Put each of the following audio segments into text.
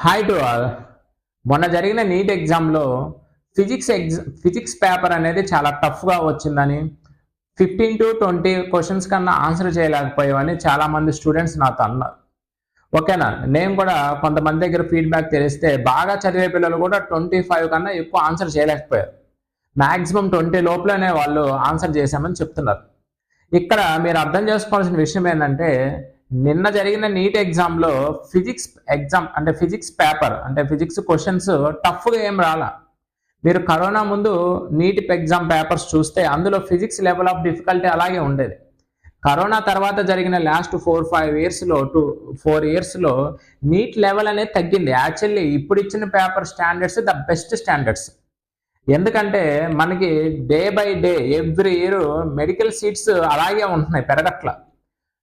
Hi to all. మొన్న జరిగిన neat ఎగ్జామ్లో ఫిజిక్స్ పేపర్ అనేది చాలా టఫ్గా వచ్చిందని 15 to 20 క్వశ్చన్స్ కన్నా ఆన్సర్ చేయలేకపోయామని చాలామంది స్టూడెంట్స్ నాతో అన్నారు. ఓకేనా, నేను కూడా కొంతమంది దగ్గర ఫీడ్బ్యాక్ తెలిస్తే బాగా చదివే పిల్లలు కూడా 25 కన్నా ఎక్కువ ఆన్సర్ చేయలేకపోయారు. మ్యాక్సిమం 20 లోపలనే వాళ్ళు ఆన్సర్ చేశామని చెప్తున్నారు. ఇక్కడ మీరు అర్థం చేసుకోవాల్సిన విషయం ఏంటంటే, నిన్న జరిగిన నీట్ ఎగ్జామ్లో ఫిజిక్స్ పేపర్ అంటే ఫిజిక్స్ క్వశ్చన్స్ టఫ్గా ఏం రాలా. మీరు కరోనా ముందు నీట్ ఎగ్జామ్ పేపర్స్ చూస్తే అందులో ఫిజిక్స్ లెవెల్ ఆఫ్ డిఫికల్టీ అలాగే ఉండేది. కరోనా తర్వాత జరిగిన లాస్ట్ 4 ఇయర్స్లో నీట్ లెవెల్ అనేది తగ్గింది. యాక్చువల్లీ ఇప్పుడు ఇచ్చిన paper standards the best standards. ఎందుకంటే మనకి day by day every year medical seats అలాగే ఉంటున్నాయి, పెరగట్ల.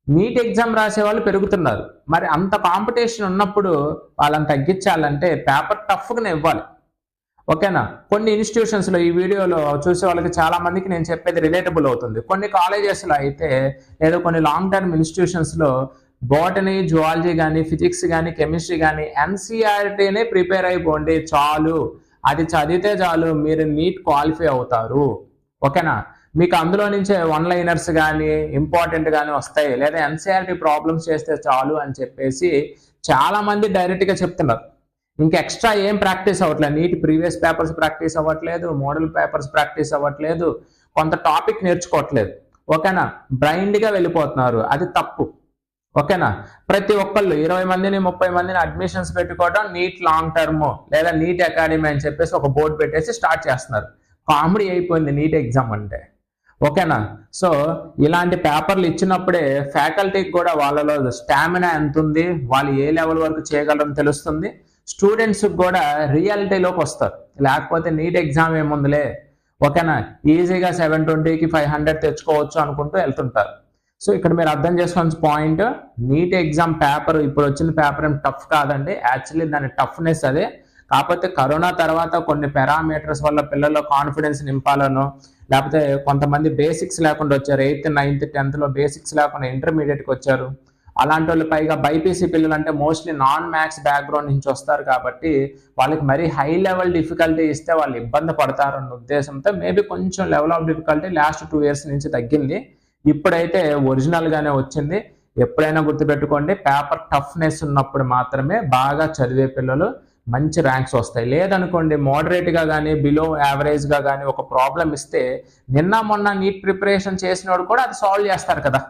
నీట్ ఎగ్జామ్ రాసే వాళ్ళు పెరుగుతున్నారు. మరి అంత కాంపిటీషన్ ఉన్నప్పుడు వాళ్ళని తగ్గించాలంటే పేపర్ టఫ్గానే ఇవ్వాలి. ఓకేనా, కొన్ని ఇన్స్టిట్యూషన్స్లో ఈ వీడియోలో చూసే వాళ్ళకి చాలా మందికి నేను చెప్పేది రిలేటబుల్ అవుతుంది. కొన్ని కాలేజెస్లో అయితే లేదా కొన్ని లాంగ్ టర్మ్ ఇన్స్టిట్యూషన్స్లో బోటనీ, జువాలజీ కానీ, ఫిజిక్స్ కానీ, కెమిస్ట్రీ కానీ ఎన్సీఆర్టీనే ప్రిపేర్ అయిపోండి చాలు, అది చదివితే చాలు మీరు నీట్ క్వాలిఫై అవుతారు. ఓకేనా, మీకు అందులో నుంచే వన్ లైనర్స్ కానీ ఇంపార్టెంట్ కానీ వస్తాయి, లేదా ఎన్సీఆర్టీ ప్రాబ్లమ్స్ చేస్తే చాలు అని చెప్పేసి చాలామంది డైరెక్ట్గా చెప్తున్నారు. ఇంకా ఎక్స్ట్రా ఏం ప్రాక్టీస్ అవ్వట్లేదు. నీట్ ప్రీవియస్ పేపర్స్ ప్రాక్టీస్ అవ్వట్లేదు, మోడల్ పేపర్స్ ప్రాక్టీస్ అవ్వట్లేదు, కొంత టాపిక్ నేర్చుకోవట్లేదు. ఓకేనా, బ్లైండ్గా వెళ్ళిపోతున్నారు. అది తప్పు. ఓకేనా, ప్రతి ఒక్కళ్ళు 20 మందిని 30 మందిని అడ్మిషన్స్ పెట్టుకోవడం నీట్ లాంగ్ టర్మ్ లేదా నీట్ అకాడమీ అని చెప్పేసి ఒక బోర్డు పెట్టేసి స్టార్ట్ చేస్తున్నారు. కామెడీ అయిపోయింది నీట్ ఎగ్జామ్ అంటే. ఓకేనా, సో ఇలాంటి పేపర్లు ఇచ్చినప్పుడే ఫ్యాకల్టీకి కూడా వాళ్ళలో స్టామినా ఎంత ఉంది, వాళ్ళు ఏ లెవెల్ వరకు చేయగలరని తెలుస్తుంది. స్టూడెంట్స్కి కూడా రియాలిటీలోకి వస్తారు. లేకపోతే నీట్ ఎగ్జామ్ ఏముందిలే, ఓకేనా, ఈజీగా 720కి 500 తెచ్చుకోవచ్చు అనుకుంటూ వెళ్తుంటారు. సో ఇక్కడ మీరు అర్థం చేసుకోవాల్సిన పాయింట్, నీట్ ఎగ్జామ్ పేపర్ ఇప్పుడు వచ్చిన పేపర్ ఏం టఫ్ కాదండి. యాక్చువల్లీ దాని టఫ్నెస్ అదే. కాకపోతే కరోనా తర్వాత కొన్ని పారామీటర్స్ వల్ల పిల్లల్లో కాన్ఫిడెన్స్ నింపాలనో, లేకపోతే కొంతమంది బేసిక్స్ లేకుండా వచ్చారు. 8th, 9th, 10thలో బేసిక్స్ లేకుండా ఇంటర్మీడియట్కి వచ్చారు. అలాంటి వాళ్ళు పైగా బైపీసీ పిల్లలు అంటే మోస్ట్లీ నాన్ మ్యాథ్స్ బ్యాక్గ్రౌండ్ నుంచి వస్తారు కాబట్టి వాళ్ళకి మరీ హై లెవెల్ డిఫికల్టీ ఇస్తే వాళ్ళు ఇబ్బంది పడతారన్న ఉద్దేశంతో మేబీ కొంచెం level of difficulty last 2 years నుంచి తగ్గింది. ఇప్పుడైతే ఒరిజినల్గానే వచ్చింది. ఎప్పుడైనా గుర్తుపెట్టుకోండి, పేపర్ టఫ్నెస్ ఉన్నప్పుడు మాత్రమే బాగా చదివే పిల్లలు మంచి ర్యాంక్స్ వస్తాయి. లేదనుకోండి, మోడరేట్గా కానీ బిలో యావరేజ్గా కానీ ఒక ప్రాబ్లం ఇస్తే నిన్న మొన్న నీట్ ప్రిపరేషన్ చేసినోడు కూడా అది సాల్వ్ చేస్తారు కదా.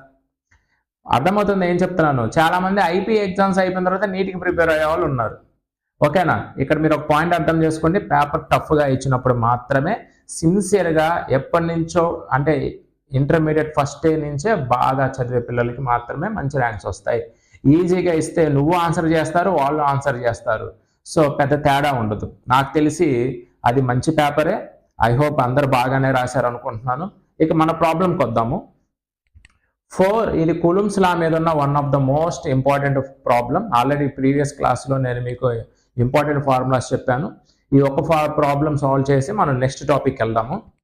అర్థమవుతుంది ఏం చెప్తున్నాను. చాలామంది ఐపీ ఎగ్జామ్స్ అయిపోయిన తర్వాత నీట్కి ప్రిపేర్ అయ్యే వాళ్ళు ఉన్నారు. ఓకేనా, ఇక్కడ మీరు ఒక పాయింట్ అర్థం చేసుకోండి, పేపర్ టఫ్గా ఇచ్చినప్పుడు మాత్రమే సిన్సియర్గా ఎప్పటి నుంచో అంటే ఇంటర్మీడియట్ ఫస్ట్ డే నుంచే బాగా చదివే పిల్లలకి మాత్రమే మంచి ర్యాంక్స్ వస్తాయి. ఈజీగా ఇస్తే నువ్వు ఆన్సర్ చేస్తారు, వాళ్ళు ఆన్సర్ చేస్తారు. సో పెద్ద తేడా ఉండదు. నాకు తెలిసి అది మంచి పేపరే. ఐ హోప్ అందరు బాగానే రాశారు అనుకుంటున్నాను. ఇక మన ప్రాబ్లంకి వద్దాము. ఇది కూలుమ్స్ లా మీద ఉన్న one of the most important problem. Already previous క్లాస్లో నేను మీకు ఇంపార్టెంట్ ఫార్ములాస్ చెప్పాను. ఈ ఒక్క ప్రాబ్లం సాల్వ్ చేసి మనం నెక్స్ట్ టాపిక్ వెళ్దాము.